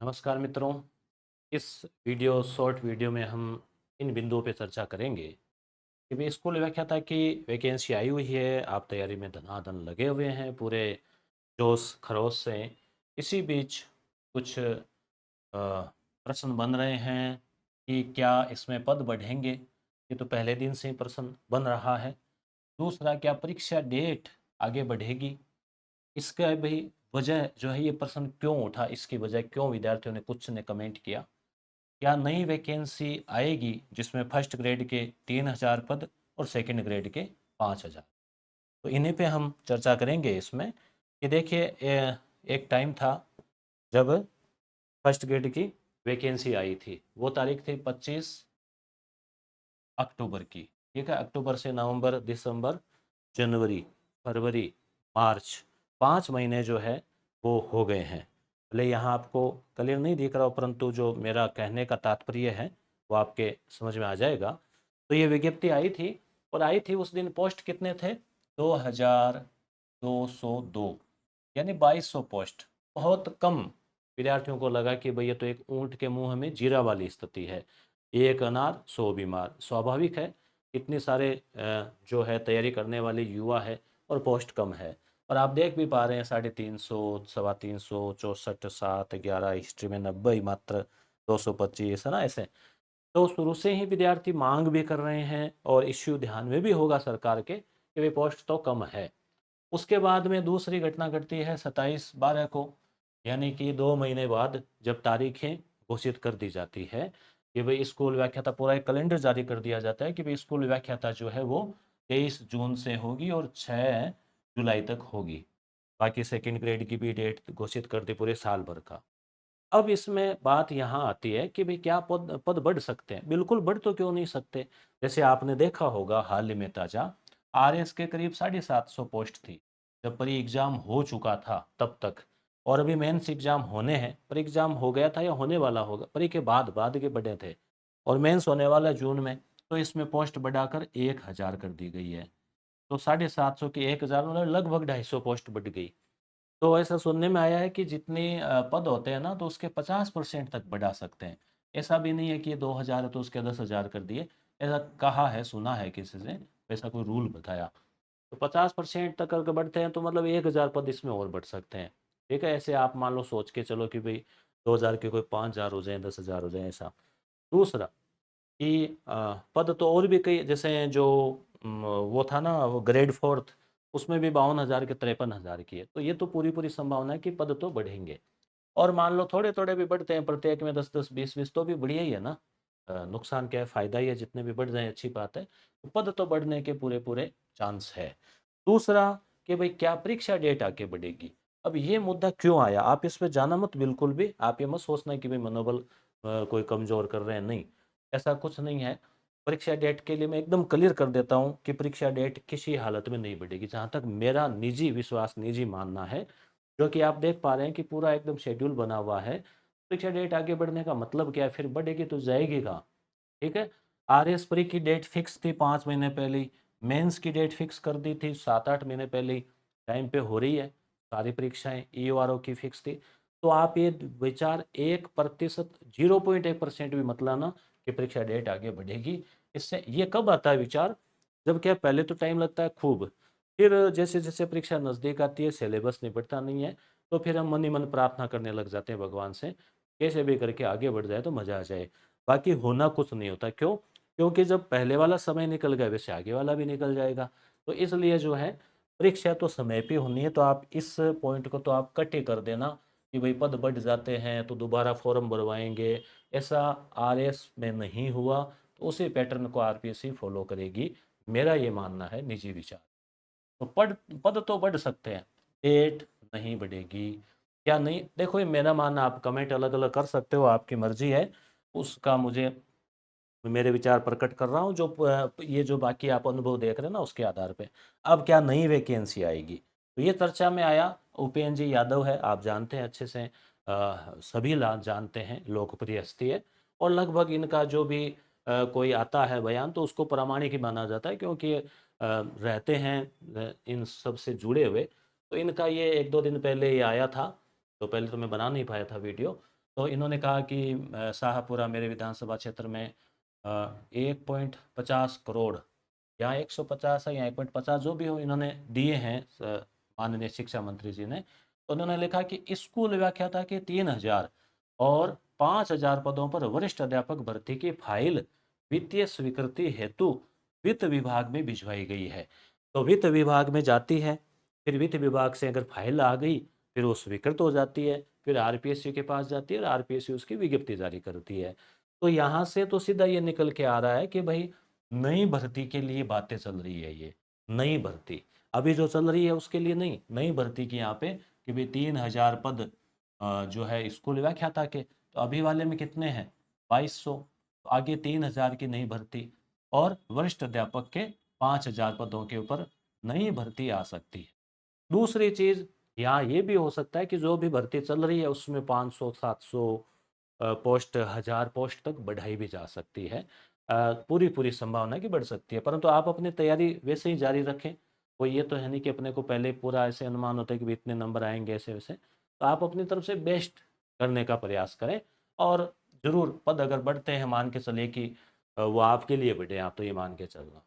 नमस्कार मित्रों। इस वीडियो शॉर्ट वीडियो में हम इन बिंदुओं पे चर्चा करेंगे कि भाई स्कूल व्याख्याता की वैकेंसी आई हुई है। आप तैयारी में धनाधन लगे हुए हैं पूरे जोश खरोश से। इसी बीच कुछ प्रश्न बन रहे हैं कि क्या इसमें पद बढ़ेंगे। ये तो पहले दिन से ही प्रश्न बन रहा है। दूसरा, क्या परीक्षा डेट आगे बढ़ेगी। इसका भाई वजह जो है, ये प्रश्न क्यों उठा, इसकी वजह क्यों विद्यार्थियों ने कुछ ने कमेंट किया। क्या नई वैकेंसी आएगी जिसमें फर्स्ट ग्रेड के 3,000 पद और सेकंड ग्रेड के 5,000। तो इन्हीं पे हम चर्चा करेंगे इसमें कि देखिए, एक टाइम था जब फर्स्ट ग्रेड की वैकेंसी आई थी। वो तारीख थी 25 अक्टूबर की। ठीक है, अक्टूबर से नवंबर, दिसंबर, जनवरी, फरवरी, मार्च, 5 महीने जो है वो हो गए हैं। भले यहाँ आपको क्लियर नहीं दिख रहा हो, परंतु जो मेरा कहने का तात्पर्य है वो आपके समझ में आ जाएगा। तो ये विज्ञप्ति आई थी, और आई थी उस दिन पोस्ट कितने थे? 2,202, यानी 2,200 पोस्ट। बहुत कम विद्यार्थियों को लगा कि भई ये तो एक ऊंट के मुंह में जीरा वाली स्थिति है। एक अनार सौ बीमार। स्वाभाविक है, इतने सारे जो है तैयारी करने वाले युवा है और पोस्ट कम है। और आप देख भी पा रहे हैं 350, 325, 64, 7, 11, हिस्ट्री में 90 मात्र, 225 है ना ऐसे। तो शुरू से ही विद्यार्थी मांग भी कर रहे हैं और इश्यू ध्यान में भी होगा सरकार के कि भाई पोस्ट तो कम है। उसके बाद में दूसरी घटना घटती है 27/12 को, यानी कि 2 महीने बाद, जब तारीखें घोषित कर दी जाती है कि भाई स्कूल व्याख्याता, पूरा एक कैलेंडर जारी कर दिया जाता है कि भाई स्कूल व्याख्याता जो है वो 23 जून से होगी और 6 जुलाई तक होगी। बाकी सेकंड ग्रेड की भी डेट घोषित कर दी पूरे साल भर का। अब इसमें बात यहाँ आती है कि भाई क्या पद पद बढ़ सकते हैं? बिल्कुल, बढ़ तो क्यों नहीं सकते। जैसे आपने देखा होगा हाल ही में ताजा, आरएस के करीब 750 पोस्ट थी जब प्री एग्जाम हो चुका था तब तक। और अभी मेंस एग्जाम होने हैं। प्री एग्जाम हो गया था या होने वाला होगा, प्री के बाद बाद के बढ़े थे, और मेंस होने वाला है जून में। तो इसमें पोस्ट बढ़ाकर 1,000 कर दी गई है। तो 750 की 1,000, मतलब लगभग 250 पोस्ट बढ़ गई। तो ऐसा सुनने में आया है कि जितने पद होते हैं ना, तो उसके 50% तक बढ़ा सकते हैं। ऐसा भी नहीं है कि ये 2,000 है तो उसके 10,000 कर दिए। ऐसा कहा है, सुना है किसी से, ऐसा कोई रूल बताया। तो 50% तक अगर बढ़ते हैं तो मतलब 1,000 पद इसमें और बढ़ सकते हैं। ठीक है, ऐसे आप मान लो सोच के चलो कि भाई 2,000 के कोई 5,000 हो जाए, 10,000 हो जाए, ऐसा। दूसरा कि पद तो और भी कई, जैसे जो वो था ना, वो ग्रेड फोर्थ, उसमें भी 52,000 के 53,000 की है। तो ये तो पूरी पूरी संभावना है कि पद तो बढ़ेंगे। और मान लो थोड़े थोड़े भी बढ़ते हैं, प्रत्येक में 10-10, 20-20, तो भी बढ़िया ही है ना। नुकसान क्या है, फायदा ही है। जितने भी बढ़ जाए अच्छी बात है। तो पद तो बढ़ने के पूरे पूरे चांस है। दूसरा कि भाई क्या परीक्षा डेट आके बढ़ेगी। अब ये मुद्दा क्यों आया, आप इस पे जाना मत बिल्कुल भी। आप ये मत सोचना कि भाई मनोबल कोई कमजोर कर रहे हैं, नहीं। ऐसा कुछ नहीं है। परीक्षा डेट के लिए मैं एकदम क्लियर कर देता हूँ कि परीक्षा डेट किसी हालत में नहीं बढ़ेगी, जहाँ तक मेरा निजी विश्वास, निजी मानना है। जो कि आप देख पा रहे हैं कि पूरा एकदम शेड्यूल बना हुआ है। परीक्षा डेट आगे बढ़ने का मतलब क्या है? फिर बढ़ेगी तो जाएगी कहाँ? ठीक है। आरएस प्री की डेट फिक्स थी 5 महीने पहले ही। मेंस की डेट फिक्स कर दी थी 7-8 महीने पहले ही। टाइम पे हो रही है सारी परीक्षाएं। ईओआरओ की फिक्स थी। तो आप ये विचार 1%, 0.1% भी मत लाना कि परीक्षा डेट आगे बढ़ेगी। इससे ये कब आता है विचार? जब क्या, पहले तो टाइम लगता है खूब। फिर जैसे जैसे परीक्षा नज़दीक आती है, सिलेबस निपटता नहीं है, तो फिर हम मन ही मन प्रार्थना करने लग जाते हैं भगवान से, कैसे भी करके आगे बढ़ जाए तो मज़ा आ जाए। बाकी होना कुछ नहीं होता। क्यों? क्योंकि जब पहले वाला समय निकल गया, वैसे आगे वाला भी निकल जाएगा। तो इसलिए जो है, परीक्षा तो समय पे होनी है। तो आप इस पॉइंट को तो आप कट ही कर देना कि भाई पद बढ़ जाते हैं तो दोबारा फॉर्म भरवाएंगे। ऐसा आरएस में नहीं हुआ। तो उसी पैटर्न को आरपीएससी फॉलो करेगी। मेरा ये मानना है, निजी विचार। तो पद तो बढ़ सकते हैं, डेट नहीं बढ़ेगी। क्या नहीं, देखो ये मेरा मानना, आप कमेंट अलग अलग कर सकते हो, आपकी मर्जी है। उसका मुझे, मेरे विचार प्रकट कर रहा हूँ। जो ये जो बाकी आप अनुभव देख रहे हैं ना, उसके आधार पे। अब क्या नई वैकेंसी आएगी, तो ये चर्चा में आया। उपेंद्र जी यादव है, आप जानते हैं अच्छे से। सभी जानते हैं, लोकप्रिय हस्ती है। और लगभग इनका जो भी कोई आता है बयान, तो उसको प्रामाणिक ही माना जाता है, क्योंकि रहते हैं इन सब से जुड़े हुए। तो इनका ये 1-2 दिन पहले ये आया था। तो पहले तो मैं बना नहीं पाया था वीडियो। तो इन्होंने कहा कि शाहपुरा मेरे विधानसभा क्षेत्र में 1.50 करोड़ या 150 है या 1.50 जो भी हो इन्होंने दिए हैं माननीय शिक्षा मंत्री जी ने। तो उन्होंने लिखा कि स्कूल व्याख्याता के 3,000 और 5,000 पदों पर वरिष्ठ अध्यापक भर्ती की फाइल वित्तीय स्वीकृति हेतु वित्त विभाग में भिजवाई गई है। तो वित्त विभाग में जाती है, फिर वित्त विभाग से अगर फाइल आ गई फिर वो स्वीकृत हो जाती है, फिर आरपीएससी के पास जाती है और आरपीएससी उसकी विज्ञप्ति जारी करती है। तो यहाँ से तो सीधा ये निकल के आ रहा है कि भाई नई भर्ती के लिए बातें चल रही है, ये नई भर्ती अभी जो चल रही है उसके लिए नहीं, नई भर्ती की यहाँ पे कि भाई 3,000 पद जो है स्कूल व्याख्याता के, तो अभी वाले में कितने हैं 2,200, तो आगे 3,000 की नई भर्ती और वरिष्ठ अध्यापक के 5,000 पदों के ऊपर नई भर्ती आ सकती है। दूसरी चीज़ यहाँ ये भी हो सकता है कि जो भी भर्ती चल रही है उसमें 500 700 पोस्ट 1,000 पोस्ट तक बढ़ाई भी जा सकती है। पूरी पूरी संभावना की बढ़ सकती है, परंतु आप अपनी तैयारी वैसे ही जारी रखें। कोई ये तो है नहीं कि अपने को पहले पूरा ऐसे अनुमान होता है कि भी इतने नंबर आएंगे ऐसे वैसे, तो आप अपनी तरफ से बेस्ट करने का प्रयास करें। और ज़रूर पद अगर बढ़ते हैं मान के चलिए कि वो आपके लिए बढ़े, आप तो ये मान के चलना,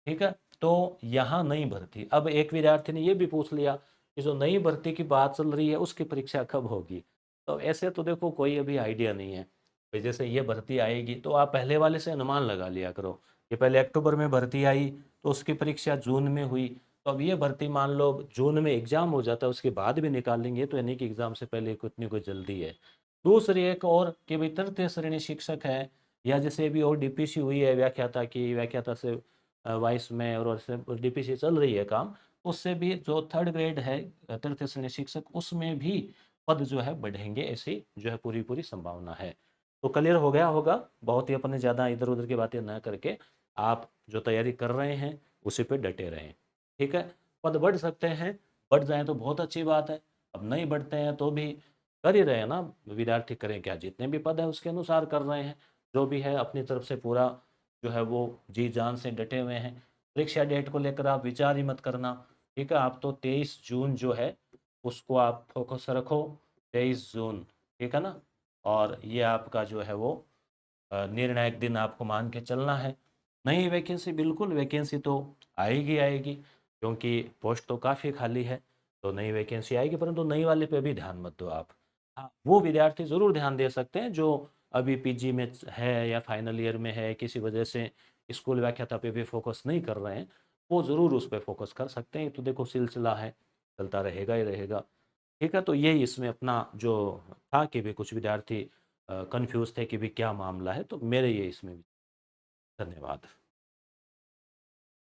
ठीक है। तो यहाँ नई भर्ती, अब एक विद्यार्थी ने ये भी पूछ लिया कि जो नई भर्ती की बात चल रही है उसकी परीक्षा कब होगी। तो ऐसे तो देखो कोई अभी आइडिया नहीं है भाई, जैसे ये भर्ती आएगी तो आप पहले वाले से अनुमान लगा लिया करो कि पहले अक्टूबर में भर्ती आई तो उसकी परीक्षा जून में हुई, तो अब ये भर्ती मान लो जून में एग्जाम हो जाता है उसके बाद भी निकालेंगे, तो यानी कि एग्जाम से पहले कितनी कोई जल्दी है। दूसरी एक और कि भाई तृतीय श्रेणी शिक्षक है, या जैसे भी और डीपीसी हुई है व्याख्याता की, व्याख्याता से वाइस में और डीपीसी चल रही है काम, उससे भी जो थर्ड ग्रेड है तृतीय श्रेणी शिक्षक उसमें भी पद जो है बढ़ेंगे, ऐसी जो है पूरी पूरी संभावना है। तो क्लियर हो गया होगा, बहुत ही अपने ज़्यादा इधर उधर की बातें ना करके आप जो तैयारी कर रहे हैं उसी पे डटे रहें, ठीक है। पद बढ़ सकते हैं, बढ़ जाए तो बहुत अच्छी बात है, अब नहीं बढ़ते हैं तो भी कर ही रहे हैं ना, विद्यार्थी करें क्या, जितने भी पद है उसके अनुसार कर रहे हैं, जो भी है अपनी तरफ से पूरा जो है वो जी जान से डटे हुए हैं। परीक्षा डेट को लेकर आप विचार ही मत करना, ठीक है। आप तो 23 जून जो है उसको आप फोकस रखो, 23 जून, ठीक है ना। और ये आपका जो है वो निर्णायक दिन आपको मान के चलना है। नई वैकेंसी, बिल्कुल वैकेंसी तो आएगी आएगी, क्योंकि पोस्ट तो काफ़ी खाली है, तो नई वैकेंसी आएगी, परंतु नई वाले पे भी ध्यान मत दो आप। हाँ, वो विद्यार्थी ज़रूर ध्यान दे सकते हैं जो अभी पीजी में है या फाइनल ईयर में है, किसी वजह से स्कूल व्याख्याता पे भी फोकस नहीं कर रहे हैं, वो ज़रूर उस पर फोकस कर सकते हैं। तो देखो सिलसिला है, चलता रहेगा ही रहेगा, ठीक है। तो यही इसमें अपना जो था कि भी कुछ विद्यार्थी कंफ्यूज थे कि भी क्या मामला है, तो मेरे ये इसमें भी धन्यवाद।